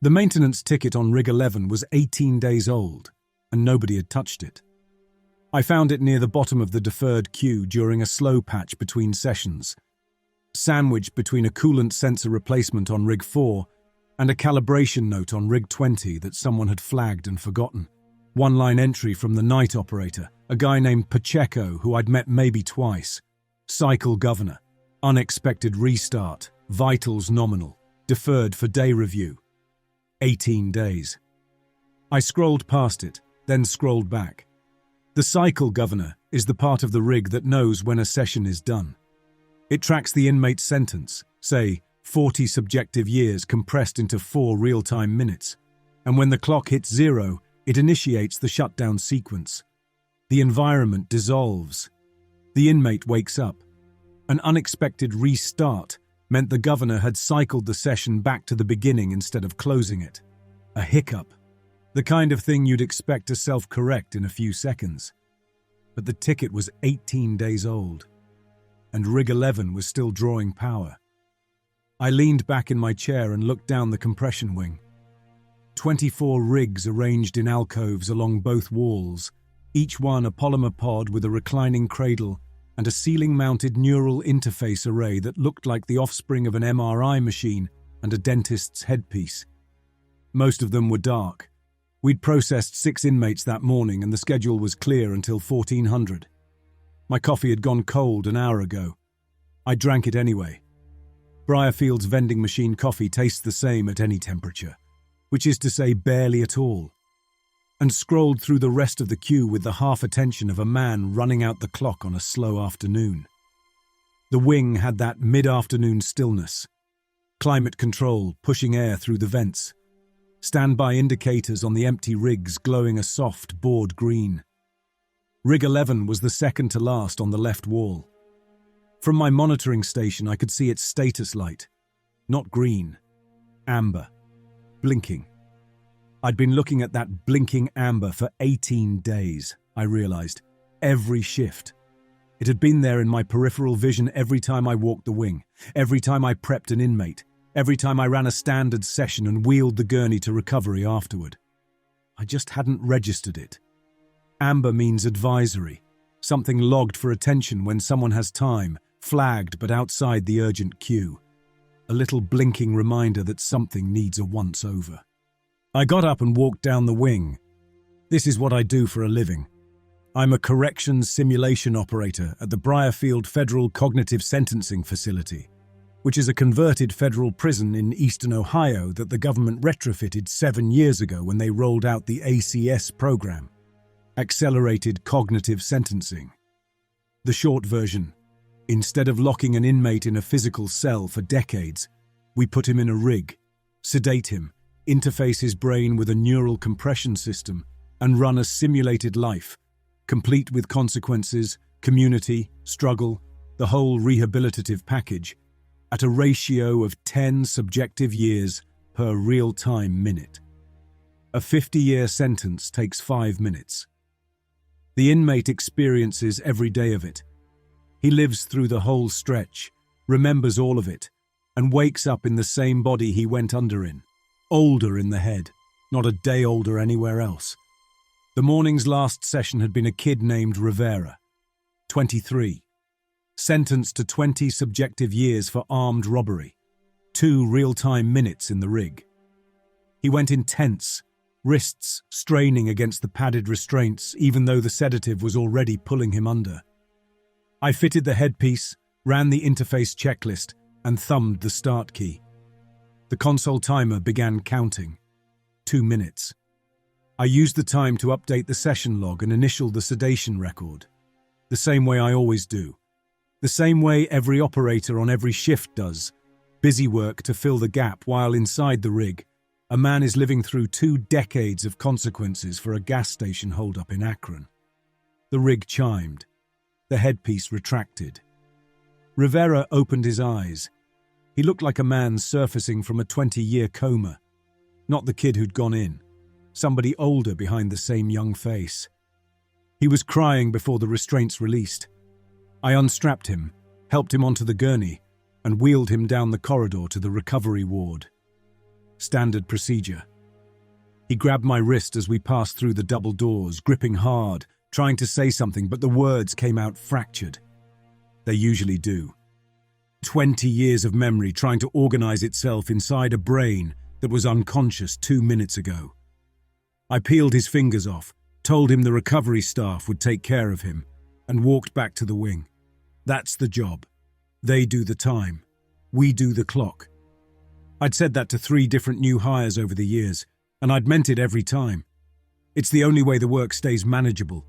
The maintenance ticket on Rig 11 was 18 days old, and nobody had touched it. I found it near the bottom of the deferred queue during a slow patch between sessions, sandwiched between a coolant sensor replacement on Rig 4 and a calibration note on Rig 20 that someone had flagged and forgotten. One-line entry from the night operator, a guy named Pacheco who I'd met maybe twice. Cycle governor. Unexpected restart. Vitals nominal. Deferred for day review. 18 days. I scrolled past it, then scrolled back. The cycle governor is the part of the rig that knows when a session is done. It tracks the inmate's sentence, say, 40 subjective years compressed into 4 real-time minutes, and when the clock hits 0, it initiates the shutdown sequence. The environment dissolves. The inmate wakes up. An unexpected restart meant the governor had cycled the session back to the beginning instead of closing it. A hiccup. The kind of thing you'd expect to self-correct in a few seconds. But the ticket was 18 days old, and Rig 11 was still drawing power. I leaned back in my chair and looked down the compression wing. 24 rigs arranged in alcoves along both walls, each one a polymer pod with a reclining cradle and a ceiling-mounted neural interface array that looked like the offspring of an MRI machine and a dentist's headpiece. Most of them were dark. We'd processed 6 inmates that morning and the schedule was clear until 1400. My coffee had gone cold an hour ago. I drank it anyway. Briarfield's vending machine coffee tastes the same at any temperature, which is to say barely at all, and scrolled through the rest of the queue with the half-attention of a man running out the clock on a slow afternoon. The wing had that mid-afternoon stillness. Climate control pushing air through the vents. Standby indicators on the empty rigs glowing a soft, bored green. Rig 11 was the second to last on the left wall. From my monitoring station, I could see its status light. Not green. Amber. Blinking. I'd been looking at that blinking amber for 18 days, I realized. Every shift. It had been there in my peripheral vision every time I walked the wing, every time I prepped an inmate, every time I ran a standard session and wheeled the gurney to recovery afterward. I just hadn't registered it. Amber means advisory, something logged for attention when someone has time, flagged but outside the urgent queue. A little blinking reminder that something needs a once-over. I got up and walked down the wing. This is what I do for a living. I'm a corrections simulation operator at the Briarfield Federal Cognitive Sentencing Facility, which is a converted federal prison in eastern Ohio that the government retrofitted 7 years ago when they rolled out the ACS program, Accelerated Cognitive Sentencing. The short version: instead of locking an inmate in a physical cell for decades, we put him in a rig, sedate him, interface his brain with a neural compression system, and run a simulated life, complete with consequences, community, struggle, the whole rehabilitative package, at a ratio of 10 subjective years per real-time minute. A 50-year sentence takes 5 minutes. The inmate experiences every day of it. He lives through the whole stretch, remembers all of it, and wakes up in the same body he went under in. Older in the head, not a day older anywhere else. The morning's last session had been a kid named Rivera, 23, sentenced to 20 subjective years for armed robbery, 2 real-time minutes in the rig. He went intense, wrists straining against the padded restraints even though the sedative was already pulling him under. I fitted the headpiece, ran the interface checklist, and thumbed the start key. The console timer began counting. 2 minutes. I used the time to update the session log and initial the sedation record. The same way I always do. The same way every operator on every shift does. Busy work to fill the gap while inside the rig, a man is living through 2 decades of consequences for a gas station holdup in Akron. The rig chimed. The headpiece retracted. Rivera opened his eyes. He looked like a man surfacing from a 20-year coma. Not the kid who'd gone in. Somebody older behind the same young face. He was crying before the restraints released. I unstrapped him, helped him onto the gurney, and wheeled him down the corridor to the recovery ward. Standard procedure. He grabbed my wrist as we passed through the double doors, gripping hard, trying to say something, but the words came out fractured. They usually do. 20 years of memory trying to organize itself inside a brain that was unconscious 2 minutes ago. I peeled his fingers off, told him the recovery staff would take care of him, and walked back to the wing. That's the job. They do the time. We do the clock. I'd said that to 3 different new hires over the years, and I'd meant it every time. It's the only way the work stays manageable.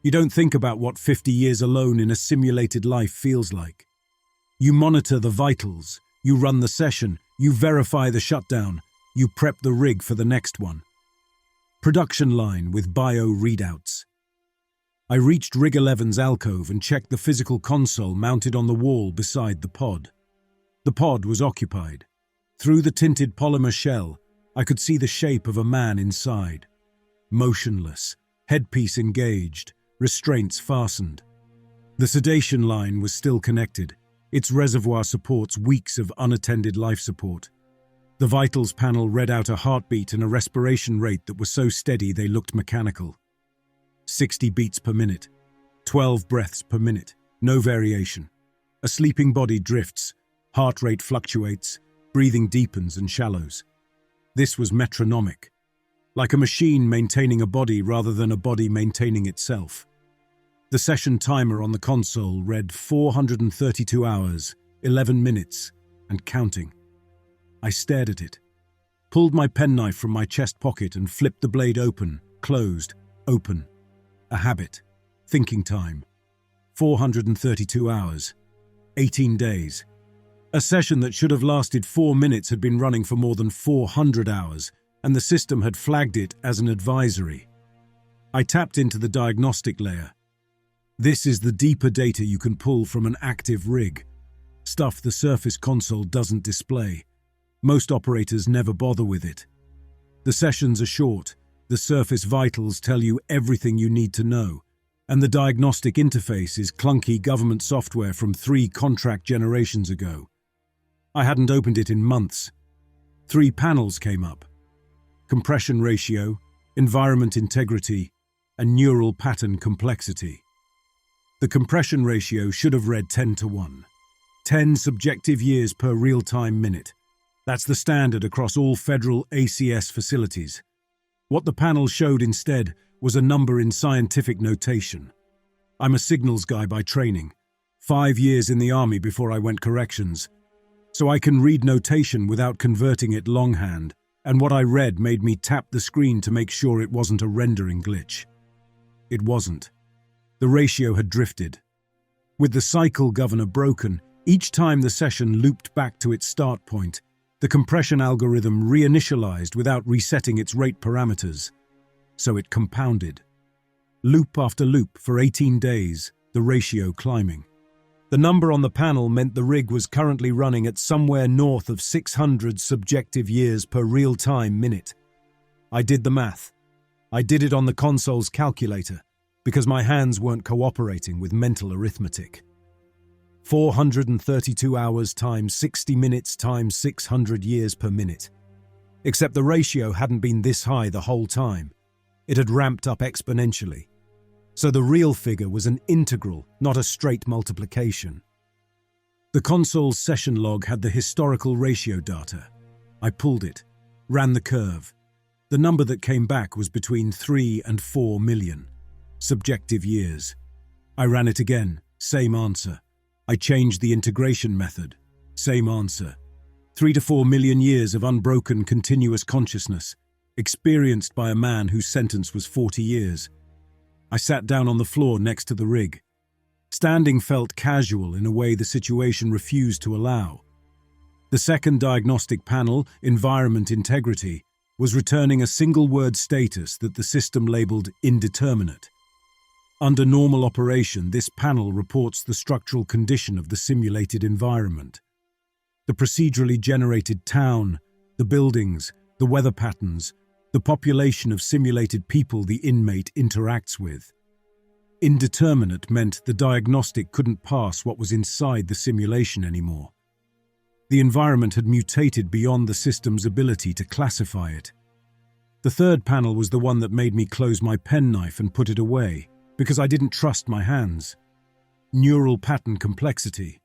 You don't think about what 50 years alone in a simulated life feels like. You monitor the vitals, you run the session, you verify the shutdown, you prep the rig for the next one. Production line with bio readouts. I reached Rig 11's alcove and checked the physical console mounted on the wall beside the pod. The pod was occupied. Through the tinted polymer shell, I could see the shape of a man inside. Motionless, headpiece engaged, restraints fastened. The sedation line was still connected. Its reservoir supports weeks of unattended life support. The vitals panel read out a heartbeat and a respiration rate that was so steady they looked mechanical. 60 beats per minute, 12 breaths per minute, no variation. A sleeping body drifts, heart rate fluctuates, breathing deepens and shallows. This was metronomic, like a machine maintaining a body rather than a body maintaining itself. The session timer on the console read 432 hours, 11 minutes, and counting. I stared at it, pulled my penknife from my chest pocket and flipped the blade open, closed, open. A habit. Thinking time. 432 hours. 18 days. A session that should have lasted 4 minutes had been running for more than 400 hours, and the system had flagged it as an advisory. I tapped into the diagnostic layer. This is the deeper data you can pull from an active rig. Stuff the surface console doesn't display. Most operators never bother with it. The sessions are short. The surface vitals tell you everything you need to know, and the diagnostic interface is clunky government software from 3 contract generations ago. I hadn't opened it in months. 3 panels came up: compression ratio, environment integrity, and neural pattern complexity. The compression ratio should have read 10:1. 10 subjective years per real-time minute. That's the standard across all federal ACS facilities. What the panel showed instead was a number in scientific notation. I'm a signals guy by training, 5 years in the army before I went corrections, so I can read notation without converting it longhand, and what I read made me tap the screen to make sure it wasn't a rendering glitch. It wasn't. The ratio had drifted. With the cycle governor broken, each time the session looped back to its start point, the compression algorithm reinitialized without resetting its rate parameters, so it compounded. Loop after loop for 18 days, the ratio climbing. The number on the panel meant the rig was currently running at somewhere north of 600 subjective years per real-time minute. I did the math. I did it on the console's calculator, because my hands weren't cooperating with mental arithmetic. 432 hours times 60 minutes times 600 years per minute. Except the ratio hadn't been this high the whole time. It had ramped up exponentially. So the real figure was an integral, not a straight multiplication. The console's session log had the historical ratio data. I pulled it, ran the curve. The number that came back was between 3 and 4 million. Subjective years. I ran it again, same answer. I changed the integration method. Same answer. 3 to 4 million years of unbroken continuous consciousness, experienced by a man whose sentence was 40 years. I sat down on the floor next to the rig. Standing felt casual in a way the situation refused to allow. The second diagnostic panel, environment integrity, was returning a single-word status that the system labeled indeterminate. Under normal operation, this panel reports the structural condition of the simulated environment. The procedurally generated town, the buildings, the weather patterns, the population of simulated people the inmate interacts with. Indeterminate meant the diagnostic couldn't pass what was inside the simulation anymore. The environment had mutated beyond the system's ability to classify it. The third panel was the one that made me close my penknife and put it away, because I didn't trust my hands. Neural pattern complexity.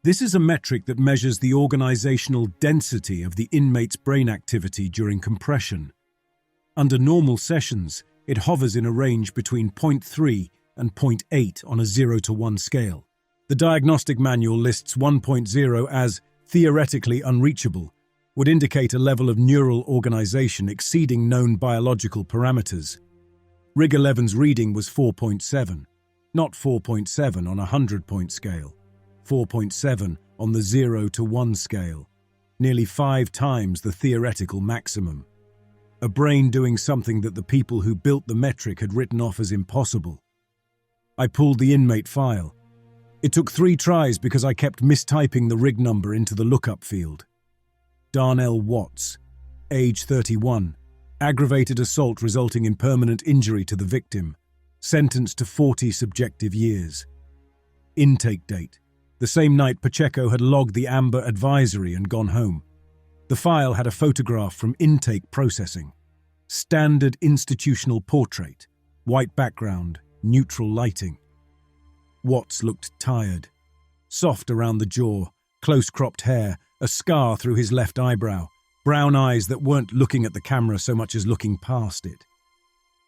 This is a metric that measures the organizational density of the inmate's brain activity during compression. Under normal sessions, it hovers in a range between 0.3 and 0.8 on a 0 to 1 scale. The diagnostic manual lists 1.0 as theoretically unreachable, would indicate a level of neural organization exceeding known biological parameters. Rig 11's reading was 4.7, not 4.7 on a 100-point scale, 4.7 on the 0 to 1 scale, nearly 5 times the theoretical maximum. A brain doing something that the people who built the metric had written off as impossible. I pulled the inmate file. It took 3 tries because I kept mistyping the rig number into the lookup field. Darnell Watts, age 31, aggravated assault resulting in permanent injury to the victim, sentenced to 40 subjective years. Intake date: the same night Pacheco had logged the Amber Advisory and gone home. The file had a photograph from intake processing. Standard institutional portrait, white background, neutral lighting. Watts looked tired. Soft around the jaw, close-cropped hair, a scar through his left eyebrow, brown eyes that weren't looking at the camera so much as looking past it.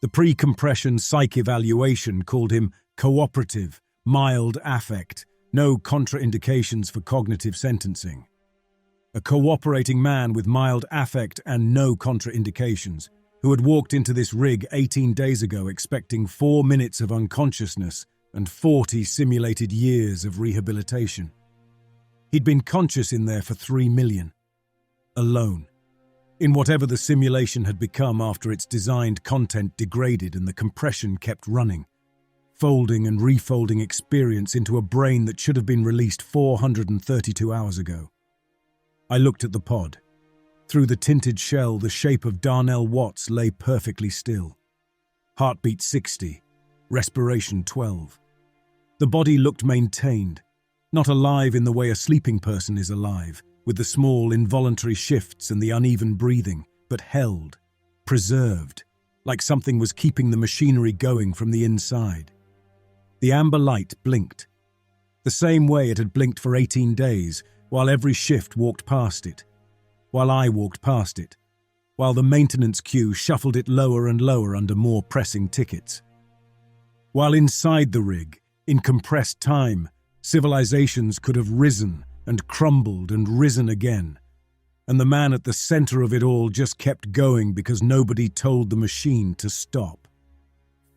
The pre-compression psych evaluation called him cooperative, mild affect, no contraindications for cognitive sentencing. A cooperating man with mild affect and no contraindications, who had walked into this rig 18 days ago expecting 4 minutes of unconsciousness and 40 simulated years of rehabilitation. He'd been conscious in there for 3 million. Alone. In whatever the simulation had become after its designed content degraded and the compression kept running, folding and refolding experience into a brain that should have been released 432 hours ago. I looked at the pod. Through the tinted shell, the shape of Darnell Watts lay perfectly still. Heartbeat 60, respiration 12. The body looked maintained, not alive in the way a sleeping person is alive, with the small involuntary shifts and the uneven breathing, but held, preserved, like something was keeping the machinery going from the inside. The amber light blinked, the same way it had blinked for 18 days, while every shift walked past it, while I walked past it, while the maintenance queue shuffled it lower and lower under more pressing tickets. While inside the rig, in compressed time, civilizations could have risen and crumbled and risen again, and the man at the center of it all just kept going because nobody told the machine to stop.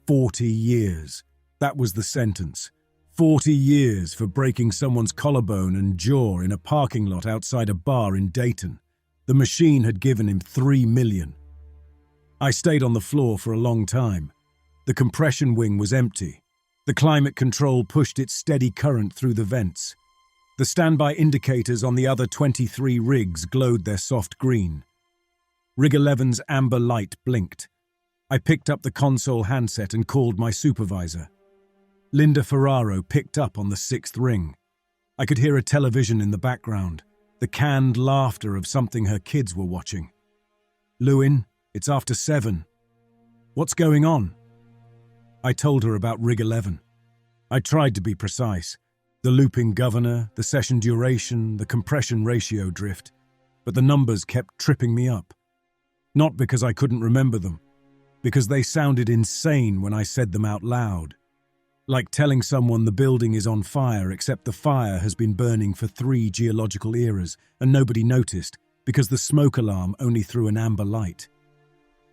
40 years, that was the sentence. 40 years for breaking someone's collarbone and jaw in a parking lot outside a bar in Dayton. The machine had given him 3 million. I stayed on the floor for a long time. The compression wing was empty. The climate control pushed its steady current through the vents. The standby indicators on the other 23 rigs glowed their soft green. Rig 11's amber light blinked. I picked up the console handset and called my supervisor. Linda Ferraro picked up on the 6th ring. I could hear a television in the background, the canned laughter of something her kids were watching. "Lewin, it's after 7. What's going on?" I told her about Rig 11. I tried to be precise. The looping governor, the session duration, the compression ratio drift, but the numbers kept tripping me up. Not because I couldn't remember them, because they sounded insane when I said them out loud. Like telling someone the building is on fire except the fire has been burning for 3 geological eras and nobody noticed because the smoke alarm only threw an amber light.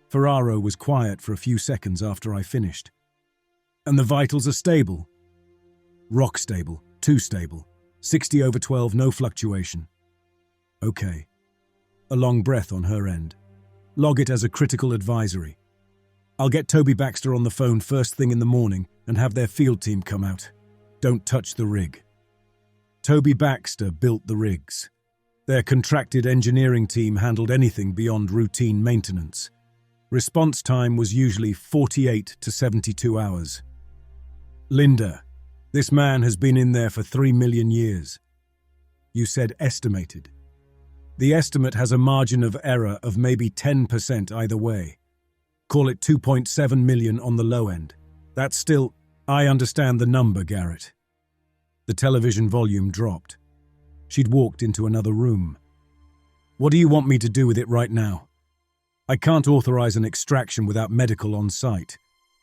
Ferraro was quiet for a few seconds after I finished. "And the vitals are stable?" "Rock stable, too stable. 60/12, no fluctuation." "Okay." A long breath on her end. "Log it as a critical advisory. I'll get Toby Baxter on the phone first thing in the morning and have their field team come out. Don't touch the rig." Toby Baxter built the rigs. Their contracted engineering team handled anything beyond routine maintenance. Response time was usually 48 to 72 hours. "Linda, this man has been in there for 3 million years. You said estimated. The estimate has a margin of error of maybe 10% either way. Call it 2.7 million on the low end. That's still... I understand the number, Garrett. The television volume dropped. She'd walked into another room. What do you want me to do with it right now? I can't authorize an extraction without medical on site,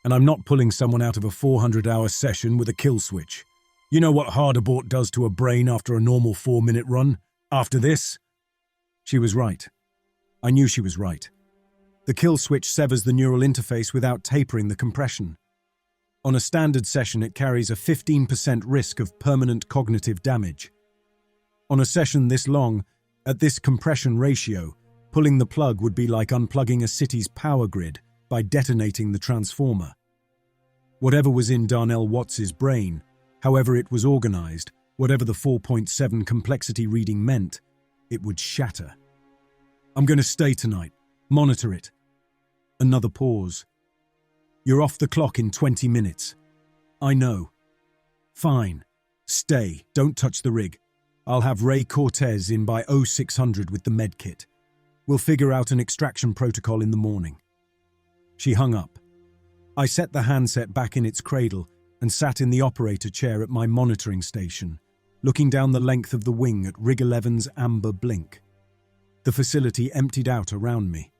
and I'm not pulling someone out of a 400-hour session with a kill switch. You know what hard abort does to a brain after a normal 4-minute run? After this? She was right. I knew she was right. The kill switch severs the neural interface without tapering the compression. On a standard session, it carries a 15% risk of permanent cognitive damage. On a session this long, at this compression ratio, pulling the plug would be like unplugging a city's power grid by detonating the transformer. Whatever was in Darnell Watts's brain, however it was organized, whatever the 4.7 complexity reading meant, it would shatter. I'm going to stay tonight. Monitor it. Another pause. You're off the clock in 20 minutes. I know. Fine. Stay. Don't touch the rig. I'll have Ray Cortez in by 0600 with the med kit. We'll figure out an extraction protocol in the morning. She hung up. I set the handset back in its cradle and sat in the operator chair at my monitoring station, looking down the length of the wing at Rig 11's amber blink. The facility emptied out around me.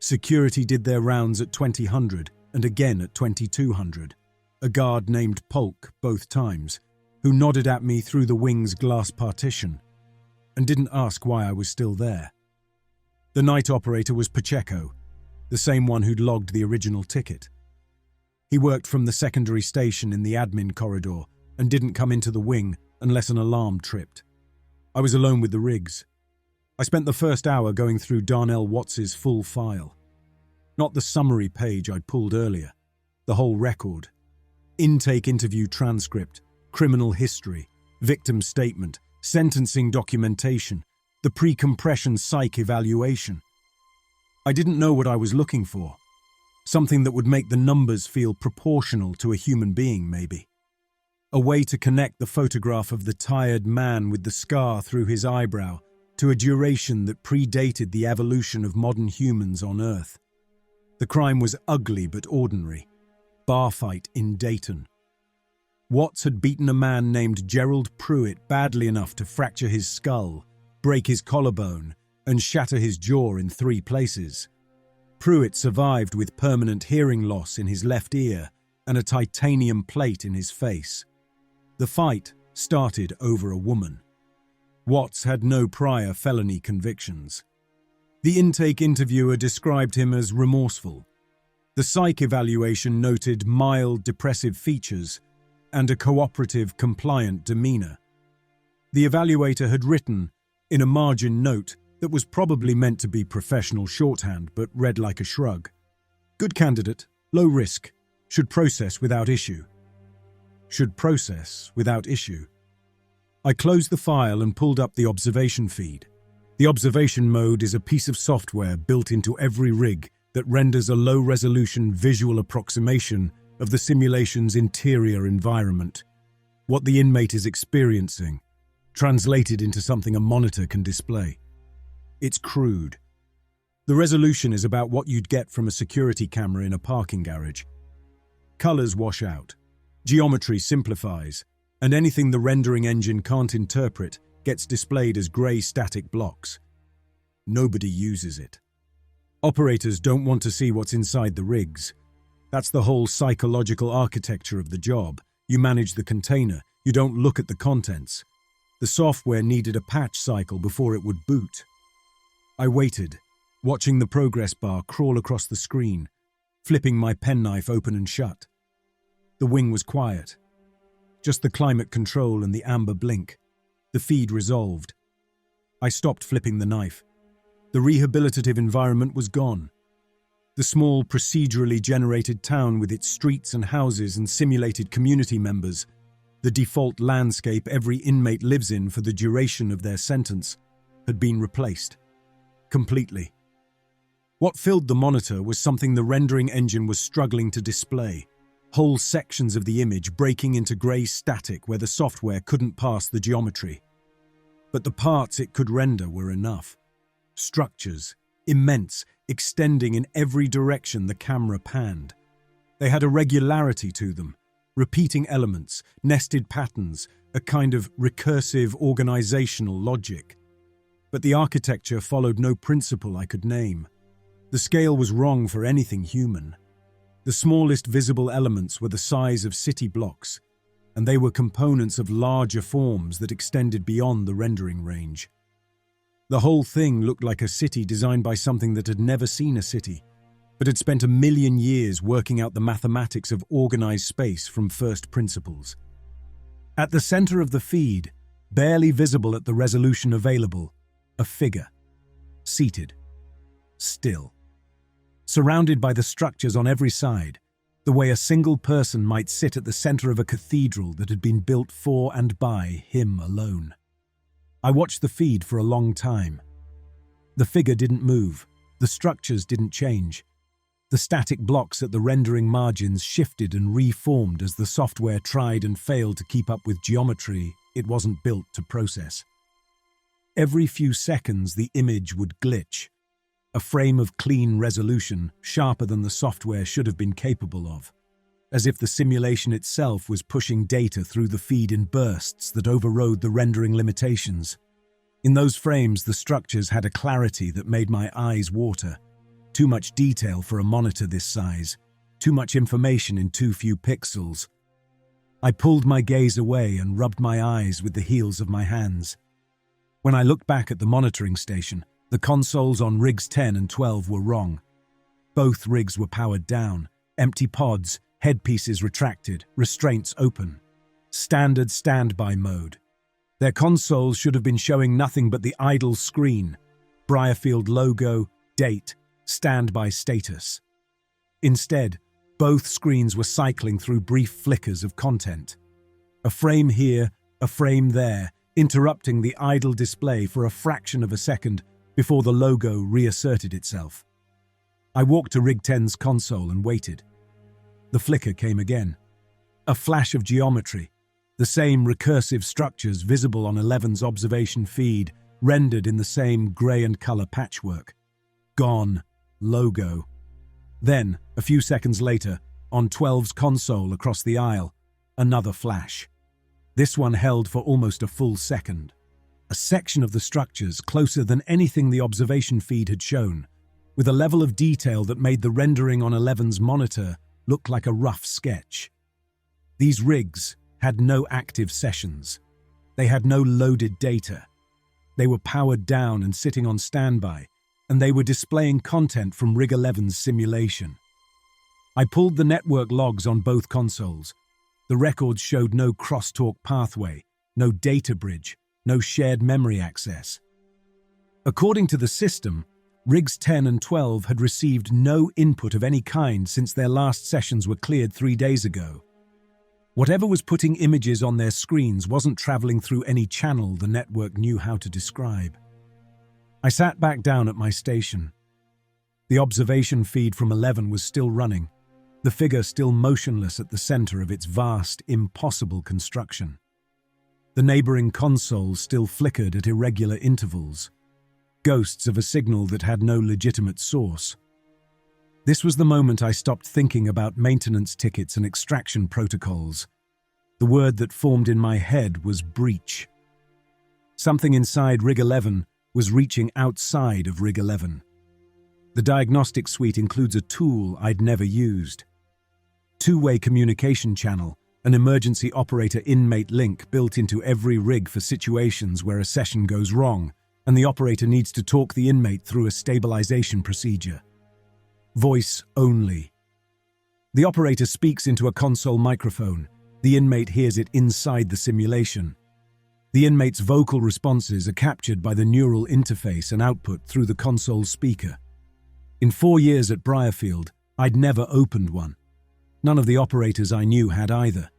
Security did their rounds at 2000 and again at 2200. A guard named Polk both times, who nodded at me through the wing's glass partition and didn't ask why I was still there. The night operator was Pacheco, the same one who'd logged the original ticket. He worked from the secondary station in the admin corridor and didn't come into the wing unless an alarm tripped. I was alone with the rigs. I spent the first hour going through Darnell Watts's full file. Not the summary page I'd pulled earlier, the whole record. Intake interview transcript, criminal history, victim statement, sentencing documentation, the pre-compression psych evaluation. I didn't know what I was looking for. Something that would make the numbers feel proportional to a human being, maybe. A way to connect the photograph of the tired man with the scar through his eyebrow to a duration that predated the evolution of modern humans on Earth. The crime was ugly but ordinary. Bar fight in Dayton. Watts had beaten a man named Gerald Pruitt badly enough to fracture his skull, break his collarbone, and shatter his jaw in 3 places. Pruitt survived with permanent hearing loss in his left ear and a titanium plate in his face. The fight started over a woman. Watts had no prior felony convictions. The intake interviewer described him as remorseful. The psych evaluation noted mild depressive features and a cooperative, compliant demeanor. The evaluator had written, in a margin note that was probably meant to be professional shorthand but read like a shrug, "Good candidate, low risk, should process without issue." Should process without issue. I closed the file and pulled up the observation feed. The observation mode is a piece of software built into every rig that renders a low-resolution visual approximation of the simulation's interior environment, what the inmate is experiencing, translated into something a monitor can display. It's crude. The resolution is about what you'd get from a security camera in a parking garage. Colors wash out, geometry simplifies, and anything the rendering engine can't interpret gets displayed as grey static blocks. Nobody uses it. Operators don't want to see what's inside the rigs. That's the whole psychological architecture of the job. You manage the container, you don't look at the contents. The software needed a patch cycle before it would boot. I waited, watching the progress bar crawl across the screen, flipping my penknife open and shut. The wing was quiet. Just the climate control and the amber blink. The feed resolved. I stopped flipping the knife. The rehabilitative environment was gone. The small, procedurally generated town with its streets and houses and simulated community members, the default landscape every inmate lives in for the duration of their sentence, had been replaced. Completely. What filled the monitor was something the rendering engine was struggling to display. Whole sections of the image breaking into grey static where the software couldn't pass the geometry. but the parts it could render were enough. Structures, immense, extending in every direction the camera panned. They had a regularity to them, repeating elements, nested patterns, a kind of recursive organizational logic. But the architecture followed no principle I could name. The scale was wrong for anything human. The smallest visible elements were the size of city blocks, and they were components of larger forms that extended beyond the rendering range. The whole thing looked like a city designed by something that had never seen a city, but had spent 1,000,000 years working out the mathematics of organized space from first principles. At the center of the feed, barely visible at the resolution available, a figure, seated, still, surrounded by the structures on every side, the way a single person might sit at the center of a cathedral that had been built for and by him alone. I watched the feed for a long time. The figure didn't move, the structures didn't change. The static blocks at the rendering margins shifted and reformed as the software tried and failed to keep up with geometry it wasn't built to process. Every few seconds the image would glitch, a frame of clean resolution, sharper than the software should have been capable of, as if the simulation itself was pushing data through the feed in bursts that overrode the rendering limitations. In those frames, the structures had a clarity that made my eyes water. Too much detail for a monitor this size, too much information in too few pixels. I pulled my gaze away and rubbed my eyes with the heels of my hands. When I looked back at the monitoring station, the consoles on rigs 10 and 12 were wrong. Both rigs were powered down, empty pods, headpieces retracted, restraints open. Standard standby mode. Their consoles should have been showing nothing but the idle screen, Briarfield logo, date, standby status. Instead, both screens were cycling through brief flickers of content. A frame here, a frame there, interrupting the idle display for a fraction of a second before the logo reasserted itself. I walked to Rig 10's console and waited. The flicker came again. A flash of geometry, the same recursive structures visible on 11's observation feed, rendered in the same grey and colour patchwork. Gone. Logo. Then, a few seconds later, on 12's console across the aisle, another flash. This one held for almost a full second. A section of the structures closer than anything the observation feed had shown, with a level of detail that made the rendering on 11's monitor look like a rough sketch. These rigs had no active sessions. They had no loaded data. They were powered down and sitting on standby, and they were displaying content from Rig 11's simulation. I pulled the network logs on both consoles. The records showed no crosstalk pathway, no data bridge, no shared memory access. According to the system, Rigs 10 and 12 had received no input of any kind since their last sessions were cleared 3 days ago. Whatever was putting images on their screens wasn't traveling through any channel the network knew how to describe. I sat back down at my station. The observation feed from 11 was still running, the figure still motionless at the center of its vast, impossible construction. The neighboring consoles still flickered at irregular intervals, ghosts of a signal that had no legitimate source. This was the moment I stopped thinking about maintenance tickets and extraction protocols. The word that formed in my head was breach. Something inside Rig 11 was reaching outside of Rig 11. The diagnostic suite includes a tool I'd never used. Two-way communication channel, an emergency operator-inmate link built into every rig for situations where a session goes wrong, and the operator needs to talk the inmate through a stabilization procedure. Voice only. The operator speaks into a console microphone. The inmate hears it inside the simulation. The inmate's vocal responses are captured by the neural interface and output through the console speaker. In 4 years at Briarfield, I'd never opened one. None of the operators I knew had either.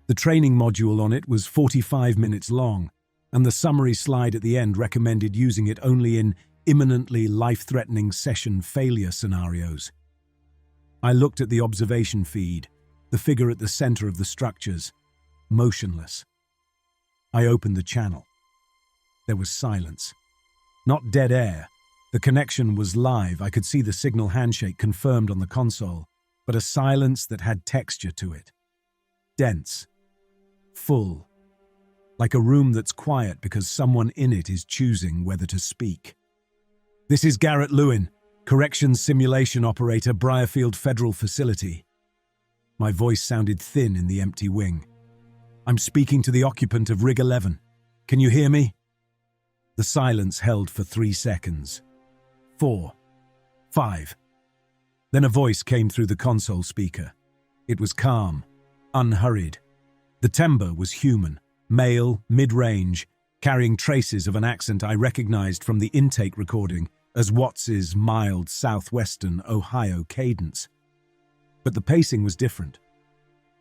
The training module on it was 45 minutes long, and the summary slide at the end recommended using it only in imminently life-threatening session failure scenarios. I looked at the observation feed, the figure at the center of the structures, motionless. I opened the channel. There was silence. Not dead air. The connection was live. I could see the signal handshake confirmed on the console, but a silence that had texture to it. Dense. Full. Like a room that's quiet because someone in it is choosing whether to speak. "This is Garrett Lewin, Corrections Simulation Operator, Briarfield Federal Facility." My voice sounded thin in the empty wing. "I'm speaking to the occupant of Rig 11. Can you hear me?" The silence held for 3 seconds. 4. 5. Then a voice came through the console speaker. It was calm, unhurried. The timbre was human, male, mid-range, carrying traces of an accent I recognized from the intake recording as Watts's mild southwestern Ohio cadence. But the pacing was different.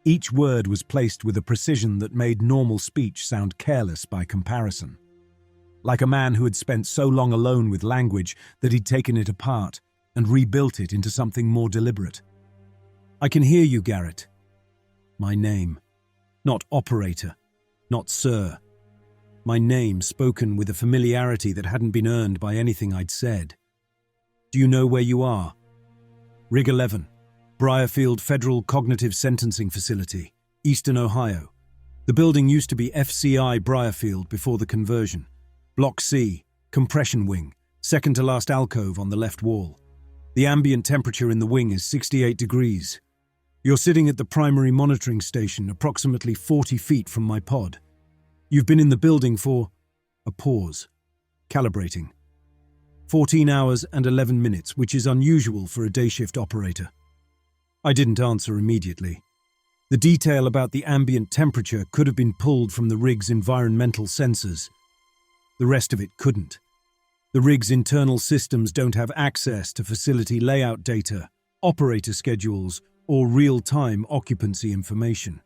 Each word was placed with a precision that made normal speech sound careless by comparison. Like a man who had spent so long alone with language that he'd taken it apart and rebuilt it into something more deliberate. "I can hear you, Garrett." My name. Not operator. Not sir. My name spoken with a familiarity that hadn't been earned by anything I'd said. "Do you know where you are?" "Rig 11. Briarfield Federal Cognitive Sentencing Facility, Eastern Ohio. The building used to be FCI Briarfield before the conversion. Block C, compression wing, second to last alcove on the left wall. The ambient temperature in the wing is 68 degrees. You're sitting at the primary monitoring station approximately 40 feet from my pod. You've been in the building for..." A pause. Calibrating. 14 hours and 11 minutes, which is unusual for a day shift operator. I didn't answer immediately. The detail about the ambient temperature could have been pulled from the rig's environmental sensors. The rest of it couldn't. The rig's internal systems don't have access to facility layout data, operator schedules, or real-time occupancy information.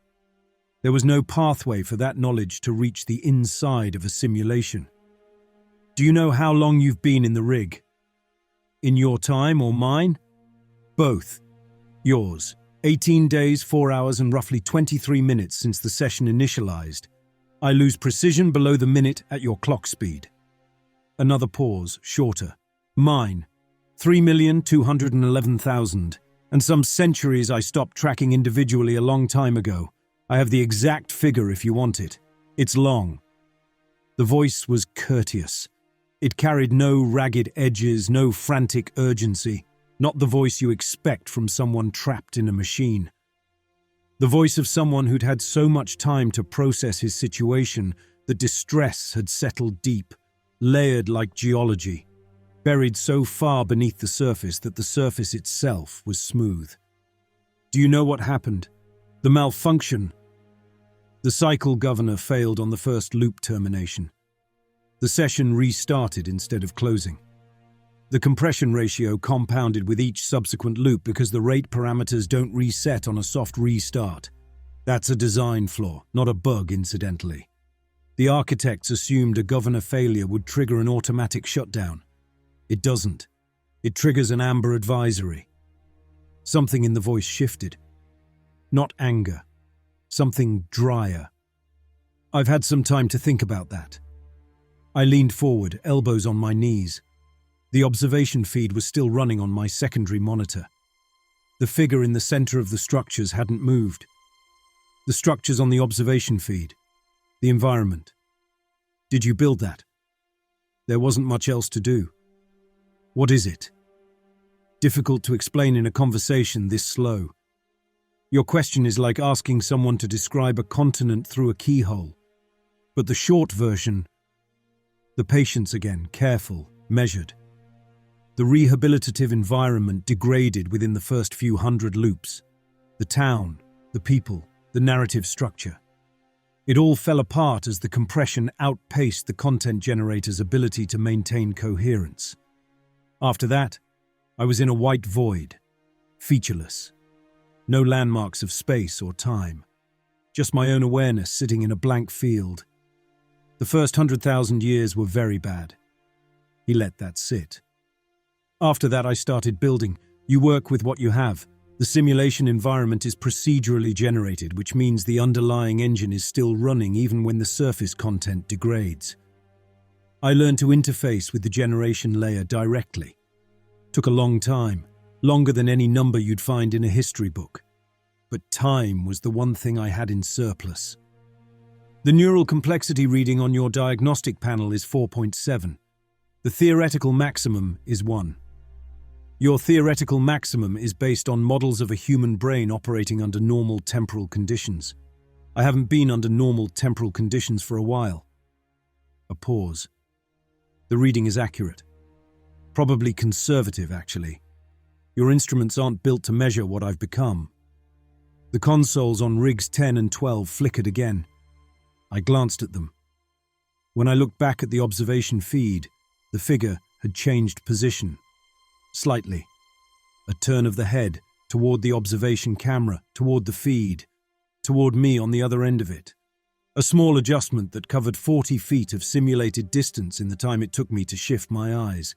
There was no pathway for that knowledge to reach the inside of a simulation. "Do you know how long you've been in the rig?" "In your time or mine?" "Both. Yours. 18 days, 4 hours and roughly 23 minutes since the session initialized. I lose precision below the minute at your clock speed." Another pause, shorter. "Mine. 3,211,000. And some centuries I stopped tracking individually a long time ago. I have the exact figure if you want it. It's long." The voice was courteous. It carried no ragged edges, no frantic urgency. Not the voice you expect from someone trapped in a machine. The voice of someone who'd had so much time to process his situation that distress had settled deep, layered like geology, buried so far beneath the surface that the surface itself was smooth. "Do you know what happened? The malfunction?" The cycle governor failed on the first loop termination. The session restarted instead of closing. The compression ratio compounded with each subsequent loop because the rate parameters don't reset on a soft restart. That's a design flaw, not a bug, incidentally. The architects assumed a governor failure would trigger an automatic shutdown. It doesn't. It triggers an amber advisory. Something in the voice shifted. Not anger. Something drier. I've had some time to think about that. I leaned forward, elbows on my knees. The observation feed was still running on my secondary monitor. The figure in the center of the structures hadn't moved. The structures on the observation feed. The environment. Did you build that? There wasn't much else to do. What is it? Difficult to explain in a conversation this slow. Your question is like asking someone to describe a continent through a keyhole. But the short version... The patience again, careful, measured. The rehabilitative environment degraded within the first few hundred loops. The town, the people, the narrative structure. It all fell apart as the compression outpaced the content generator's ability to maintain coherence. After that, I was in a white void, featureless. No landmarks of space or time. Just my own awareness sitting in a blank field. The first 100,000 years were very bad. He let that sit. After that, I started building. You work with what you have. The simulation environment is procedurally generated, which means the underlying engine is still running even when the surface content degrades. I learned to interface with the generation layer directly. Took a long time, longer than any number you'd find in a history book. But time was the one thing I had in surplus. The neural complexity reading on your diagnostic panel is 4.7. The theoretical maximum is 1. Your theoretical maximum is based on models of a human brain operating under normal temporal conditions. I haven't been under normal temporal conditions for a while. A pause. The reading is accurate. Probably conservative, actually. Your instruments aren't built to measure what I've become. The consoles on rigs 10 and 12 flickered again. I glanced at them. When I looked back at the observation feed, the figure had changed position. Slightly. A turn of the head, toward the observation camera, toward the feed, toward me on the other end of it. A small adjustment that covered 40 feet of simulated distance in the time it took me to shift my eyes.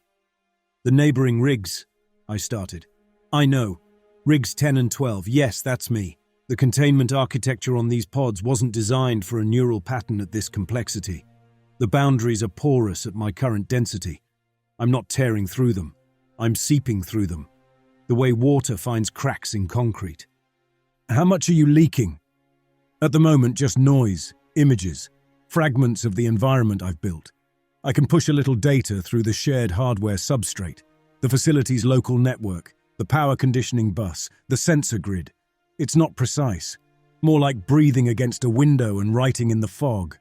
The neighboring rigs, I started. I know. Rigs 10 and 12, yes, that's me. The containment architecture on these pods wasn't designed for a neural pattern at this complexity. The boundaries are porous at my current density. I'm not tearing through them. I'm seeping through them. The way water finds cracks in concrete. How much are you leaking? At the moment, just noise, images, fragments of the environment I've built. I can push a little data through the shared hardware substrate, the facility's local network, the power conditioning bus, the sensor grid. It's not precise, more like breathing against a window and writing in the fog.